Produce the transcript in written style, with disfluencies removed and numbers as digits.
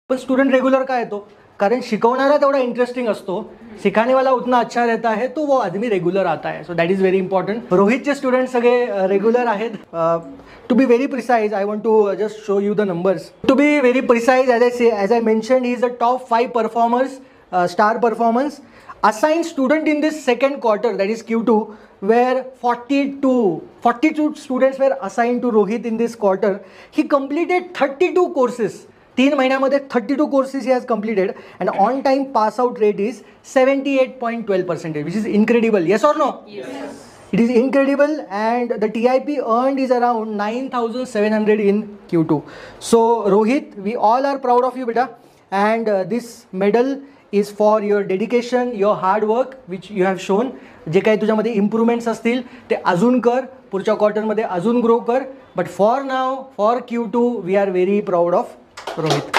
पण student regular का येतो? कारण शिकवणारा तेवढा इंटरेस्टिंग असतो, सिखाने वाला उतना अच्छा रहता है, तो वो आदमी रेगुलर आता है. So that is very important. रोहितचे स्टुडंट सगळे रेगुलर आहेत. To be very precise, I want to just show you the numbers. To be very precise, as I mentioned, he is the top 5 performers, star performance. Assigned student in this second quarter, that is Q2, where 42 students were assigned to Rohit in this quarter. He completed 32 courses. 3 महिन्यामध्ये 32 courses he has completed, and on time pass out rate is 78.12%, which is incredible. Yes or no? Yes. It is incredible, and the TIP earned is around 9,700 in Q2. So Rohit, we all are proud of you, beta, and this medal is for your dedication, your hard work which you have shown. जे काही तुझ्यामध्ये improvements असतील ते अजून कर, पुढच्या क्वार्टरमध्ये अजून grow कर. But for now, for Q2, we are very proud of Rohit.